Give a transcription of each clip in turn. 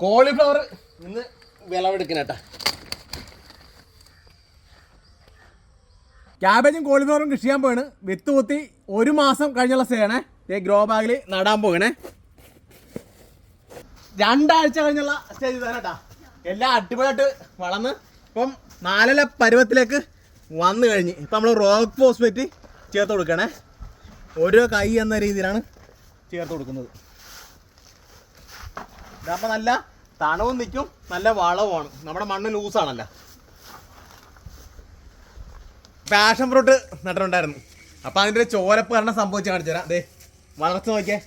Cauliflower ഇന്ന് വിളവെടുക്കണേട്ടാ. ക്യാബേജും കോളിഫ്ലവറും കൃഷി ചെയ്യാൻ പോവാണ്. വിത്ത് കുത്തി 1 മാസം കഴിഞ്ഞുള്ള സ്റ്റേയാണേ. ഗ്രോ ബാഗിൽ നടാൻ പോകണേ. 2 ആഴ്ച കഴിഞ്ഞുള്ള സ്റ്റേജ് ഇതാണേട്ടാ. എല്ലാം അടിപൊളിയായിട്ട് വളർന്ന് ഇപ്പം 4 പരുവത്തിലേക്ക് വന്നു കഴിഞ്ഞ് ഇപ്പം നമ്മൾ റോക്ക് ഫോസ്ഫേറ്റ് ചേർത്ത് കൊടുക്കണേ. ഓരോ കൈ എന്ന രീതിയിലാണ് ചേർത്ത് കൊടുക്കുന്നത്. ഇതാകുമ്പോൾ നല്ല തണവും നിൽക്കും, നല്ല വളവുമാണ്. നമ്മുടെ മണ്ണ് ലൂസാണല്ലോ. Passion fruit നട്ടിട്ടുണ്ടായിരുന്നു. അപ്പോൾ അതിൻ്റെ ചോരപ്പ് കാരണം സംഭവിച്ച് കാണിച്ചു തരാം. ദേ വളർച്ച നോക്കിയേ.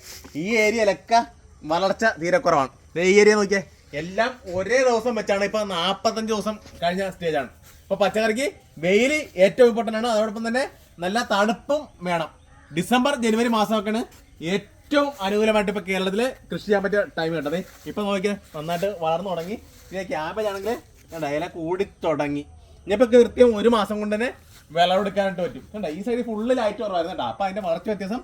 ഈ ഏരിയയിലൊക്കെ വളർച്ച തീരെ കുറവാണ്. ദേ ഈ ഏരിയ നോക്കിയേ, എല്ലാം ഒരേ ദിവസം വെച്ചാണ്. ഇപ്പോൾ 45 ദിവസം കഴിഞ്ഞ സ്റ്റേജാണ്. ഇപ്പോൾ പച്ചക്കറിക്ക് വെയിൽ ഏറ്റവും ഇമ്പോർട്ടൻ്റ് ആണ്. അതോടൊപ്പം തന്നെ നല്ല തണുപ്പും വേണം. ഡിസംബർ ജനുവരി മാസമൊക്കെയാണ് ഏറ്റവും അനുകൂലമായിട്ട് ഇപ്പോൾ കേരളത്തിൽ കൃഷി ചെയ്യാൻ പറ്റിയ ടൈം കേട്ടത്. ഇപ്പോൾ നോക്കിയാൽ നന്നായിട്ട് വളർന്നു തുടങ്ങി. പിന്നെ ക്യാബേജ് ആണെങ്കിൽ ഇല കൂടി തുടങ്ങി. ഇനിയിപ്പോൾ കൃത്യം 1 മാസം കൊണ്ട് തന്നെ വിളവെടുക്കാനായിട്ട് പറ്റും. കണ്ടോ ഈ സൈഡ് ഫുള്ള് ലൈറ്റ് കുറവായിരുന്നു കേട്ടോ. അപ്പോൾ അതിൻ്റെ വളർച്ച വ്യത്യാസം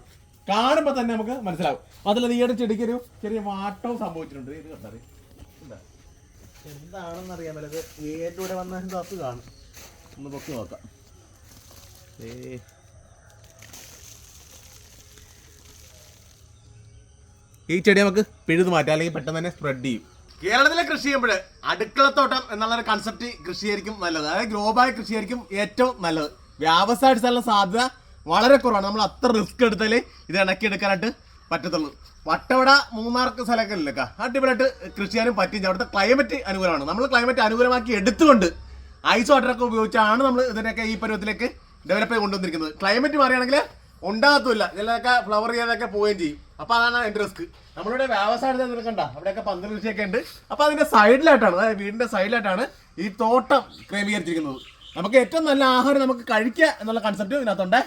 കാണുമ്പോൾ തന്നെ നമുക്ക് മനസ്സിലാവും. അതല്ല ഈയുടെ ചെടിക്കൊരു ചെറിയ വാട്ടവും സംഭവിച്ചിട്ടുണ്ട്. ഇത് കണ്ടത് എന്താണെന്ന് അറിയാൻ പറ്റത്. വേരിലൂടെ വന്ന അസ് കാണും. ഒന്ന് പൊക്കി നോക്കാം. ഈ ചെടി നമുക്ക് പിഴുത് മാറ്റാം, അല്ലെങ്കിൽ പെട്ടെന്ന് തന്നെ സ്പ്രെഡ് ചെയ്യും. കേരളത്തിലെ കൃഷി ചെയ്യുമ്പോൾ അടുക്കളത്തോട്ടം എന്നുള്ളൊരു കൺസെപ്റ്റ് കൃഷിയായിരിക്കും നല്ലത്. അതായത് ഗ്രോ ബാഗ് കൃഷിയായിരിക്കും ഏറ്റവും നല്ലത്. വ്യാവസായിക സാധ്യത വളരെ കുറവാണ്. നമ്മൾ അത്ര റിസ്ക് എടുത്താലേ ഇത് ഇണക്കിയെടുക്കാനായിട്ട് പറ്റത്തുള്ളൂ. വട്ടവട മൂന്നാർക്ക് സ്ഥലങ്ങളിലൊക്കെ അടിപൊളിയായിട്ട് കൃഷി ചെയ്യാനും പറ്റും. അവിടുത്തെ ക്ലൈമറ്റ് അനുകൂലമാണ്. നമ്മൾ ക്ലൈമറ്റ് അനുകൂലമാക്കി എടുത്തുകൊണ്ട് ഐസ് വാട്ടറൊക്കെ ഉപയോഗിച്ചാണ് നമ്മൾ ഇതിനൊക്കെ ഈ പരുവത്തിലേക്ക് ഡെവലപ്പ് ചെയ്ത് കൊണ്ടുവന്നിരിക്കുന്നത്. ക്ലൈമറ്റ് മാറിയാണെങ്കിൽ ഉണ്ടാകത്തുമില്ല, ഇതിലൊക്കെ ഫ്ലവർ ചെയ്യാതൊക്കെ പോവുകയും ചെയ്യും. അപ്പോൾ അതാണ് എൻ്റെ റിസ്ക്. നമ്മളിവിടെ വ്യാവസായിക നിൽക്കണ്ട, അവിടെയൊക്കെ പന്തൽ കൃഷിയൊക്കെ ഉണ്ട്. അപ്പോൾ അതിൻ്റെ സൈഡിലായിട്ടാണ്, അതായത് വീടിൻ്റെ സൈഡിലായിട്ടാണ് ഈ തോട്ടം ക്രമീകരിച്ചിരിക്കുന്നത്. നമുക്ക് ഏറ്റവും നല്ല ആഹാരം നമുക്ക് കഴിക്കുക എന്നുള്ള കൺസെപ്റ്റ് ഇതിനകത്തുണ്ട്.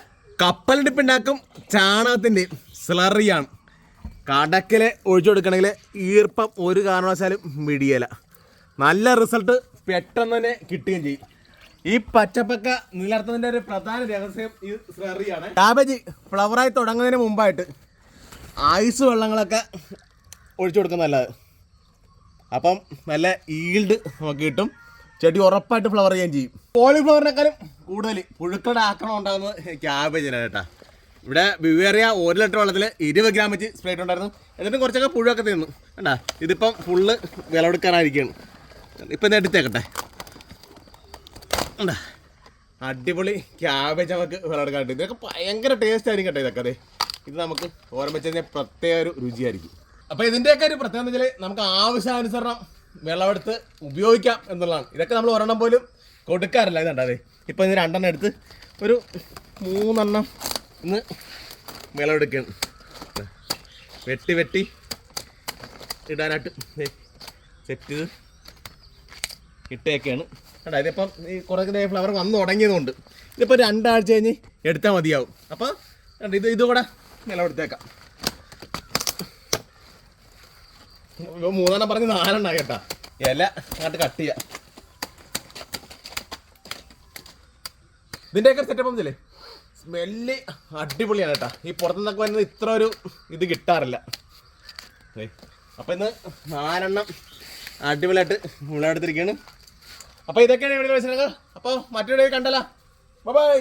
കപ്പൽ ഡിപ്പുണ്ടാക്കും ചാണകത്തിൻ്റെയും സ്ലറിയാണ്. കടക്കിൽ ഒഴിച്ചു കൊടുക്കണമെങ്കിൽ ഈർപ്പം ഒരു കാരണവശാലും മിടിയല. നല്ല റിസൾട്ട് പെട്ടെന്ന് തന്നെ കിട്ടുകയും ചെയ്യും. ഈ പച്ചപ്പക്ക നിലർത്തുന്നതിൻ്റെ ഒരു പ്രധാന രഹസ്യം ഈ സ്ലറിയാണ്. ക്യാബേജ് ഫ്ലവറായി തുടങ്ങുന്നതിന് മുമ്പായിട്ട് ഐസ് വെള്ളങ്ങളൊക്കെ ഒഴിച്ചു കൊടുക്കുന്നത് നല്ലത്. അപ്പം നല്ല ഈൽഡ് നമുക്ക് കിട്ടും. ചെടി ഉറപ്പായിട്ട് ഫ്ലവർ ചെയ്യുകയും ചെയ്യും. കോളിഫ്ലവറിനേക്കാളും കൂടുതൽ പുഴുക്കളുടെ ആക്രമണം ഉണ്ടാകുന്നത് ക്യാബേജിനാണ് കേട്ടോ. ഇവിടെ വിവേറിയ 1 ലിറ്റർ വെള്ളത്തിൽ 20 ഗ്രാം വെച്ച് സ്പ്രേ ഉണ്ടായിരുന്നു. എന്നിട്ടും കുറച്ചൊക്കെ പുഴുവൊക്കെ തിന്നു കണ്ടാ. ഇതിപ്പം ഫുള്ള് വിളവെടുക്കാനായിരിക്കുകയാണ്. ഇപ്പം ഇത് എടുത്തേക്കട്ടെ. കണ്ടാ അടിപൊളി ക്യാബേജ് നമുക്ക് വിളവെടുക്കാനായിട്ട്. ഇതൊക്കെ ഭയങ്കര ടേസ്റ്റ് ആയിരിക്കും കേട്ടോ. ഇതൊക്കെ അതെ ഇത് നമുക്ക് ഓരം വെച്ച് കഴിഞ്ഞാൽ പ്രത്യേക ഒരു രുചിയായിരിക്കും. അപ്പോൾ ഇതിൻ്റെയൊക്കെ ഒരു പ്രത്യേകത എന്ന് വെച്ചാൽ നമുക്ക് ആവശ്യാനുസരണം വിളവെടുത്ത് ഉപയോഗിക്കാം എന്നുള്ളതാണ്. ഇതൊക്കെ നമ്മൾ ഒരെണ്ണം പോലും കൊടുക്കാറില്ല. ഇതുണ്ട് അതെ. ഇപ്പോൾ ഇത് 2 എടുത്ത് ഒരു 3 ഇന്ന് വിളവെടുക്കുകയാണ്. വെട്ടി ഇടാനായിട്ട് സെറ്റ് ചെയ്ത് ഇട്ടേക്കാണ് കേട്ടോ. ഇതിപ്പം ഈ കുറേ ഫ്ലവർ വന്ന് തുടങ്ങിയതുകൊണ്ട് ഇതിപ്പോൾ 2 ആഴ്ച കഴിഞ്ഞ് എടുത്താൽ മതിയാവും. അപ്പോൾ ഇതുകൂടെ വിളവെടുത്തേക്കാം. 3 പറഞ്ഞ് 4 കേട്ടോ. ഇല അങ്ങോട്ട് കട്ട് ചെയ്യാം. ഇതിൻ്റെയൊക്കെ സെറ്റപ്പ് ഒന്നുമില്ലേ, സ്മെല്ല് അടിപൊളിയാണ് കേട്ടോ. ഈ പുറത്തുനിന്നൊക്കെ വരുന്നത് ഇത്ര ഒരു ഇത് കിട്ടാറില്ല. അപ്പോൾ ഇന്ന് 4 അടിപൊളിയായിട്ട് വിളവെടുത്തിരിക്കുകയാണ്. അപ്പോൾ ഇതൊക്കെയാണ് ഇവിടെ വിളിച്ചത്. അപ്പോൾ മറ്റൊരു കണ്ടല്ലോ. ബൈ.